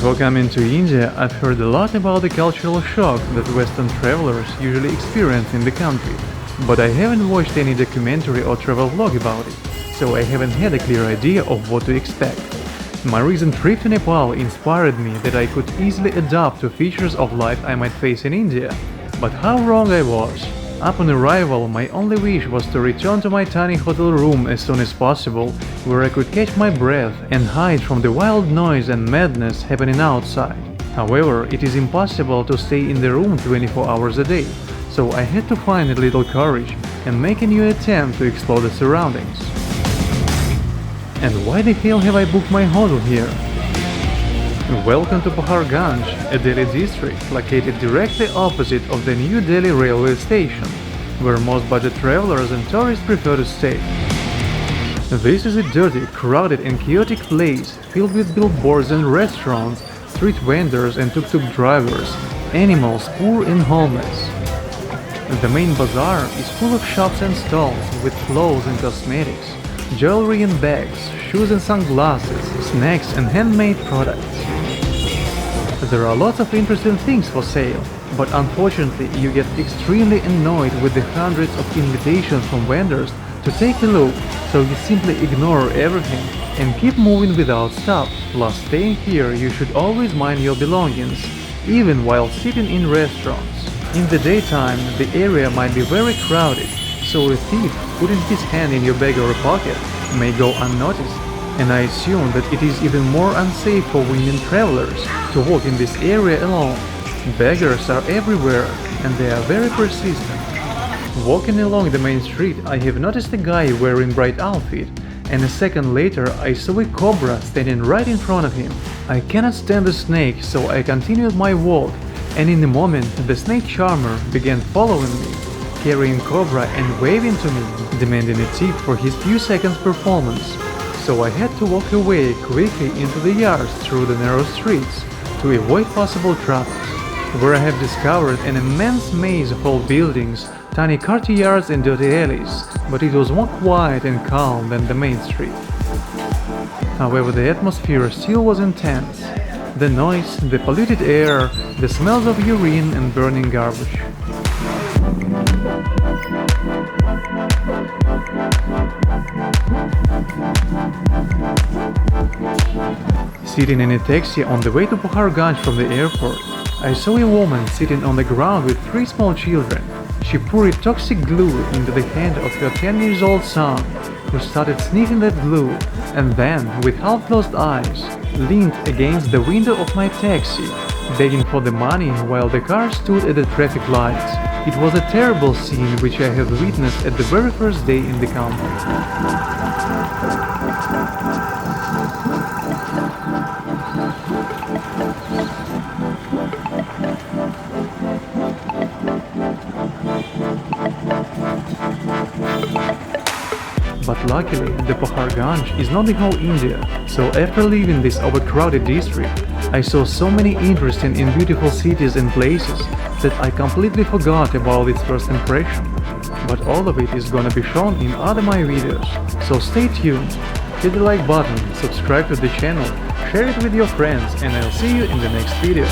Before coming to India, I've heard a lot about the cultural shock that Western travelers usually experience in the country, but I haven't watched any documentary or travel vlog about it, so I haven't had a clear idea of what to expect. My recent trip to Nepal inspired me that I could easily adapt to features of life I might face in India, but how wrong I was. Upon arrival, my only wish was to return to my tiny hotel room as soon as possible, where I could catch my breath and hide from the wild noise and madness happening outside. However, it is impossible to stay in the room 24 hours a day, so I had to find a little courage and make a new attempt to explore the surroundings. And why the hell have I booked my hotel here? Welcome to Paharganj, a Delhi district located directly opposite of the New Delhi railway station, where most budget travelers and tourists prefer to stay. This is a dirty, crowded and chaotic place filled with billboards and restaurants, street vendors and tuk-tuk drivers, animals poor and homeless. The main bazaar is full of shops and stalls with clothes and cosmetics, jewelry and bags, shoes and sunglasses, snacks and handmade products. There are lots of interesting things for sale, but unfortunately you get extremely annoyed with the hundreds of invitations from vendors to take a look, so you simply ignore everything and keep moving without stop. Plus, staying here you should always mind your belongings, even while sitting in restaurants. In the daytime, the area might be very crowded, so a thief putting his hand in your bag or pocket may go unnoticed, and I assume that it is even more unsafe for women travelers to walk in this area alone. Beggars are everywhere, and they are very persistent. Walking along the main street, I have noticed a guy wearing bright outfit, and a second later I saw a cobra standing right in front of him. I cannot stand the snake, so I continued my walk, and in a moment the snake charmer began following me, carrying cobra and waving to me, demanding a tip for his few seconds performance. So I had to walk away quickly into the yards through the narrow streets to avoid possible troubles, where I have discovered an immense maze of old buildings, tiny courtyards and dirty alleys, but it was more quiet and calm than the main street. However, the atmosphere still was intense. The noise, the polluted air, the smells of urine and burning garbage. Sitting in a taxi on the way to Paharganj from the airport, I saw a woman sitting on the ground with 3 small children. She poured toxic glue into the hand of her 10-year-old son, who started sniffing that glue, and then, with half-closed eyes, leaned against the window of my taxi, begging for the money while the car stood at the traffic lights. It was a terrible scene which I have witnessed at the very first day in the country. But luckily, the Paharganj is not the whole India, so after leaving this overcrowded district, I saw so many interesting and beautiful cities and places that I completely forgot about its first impression. But all of it is gonna be shown in other my videos, so stay tuned, hit the like button, subscribe to the channel, share it with your friends, and I'll see you in the next video.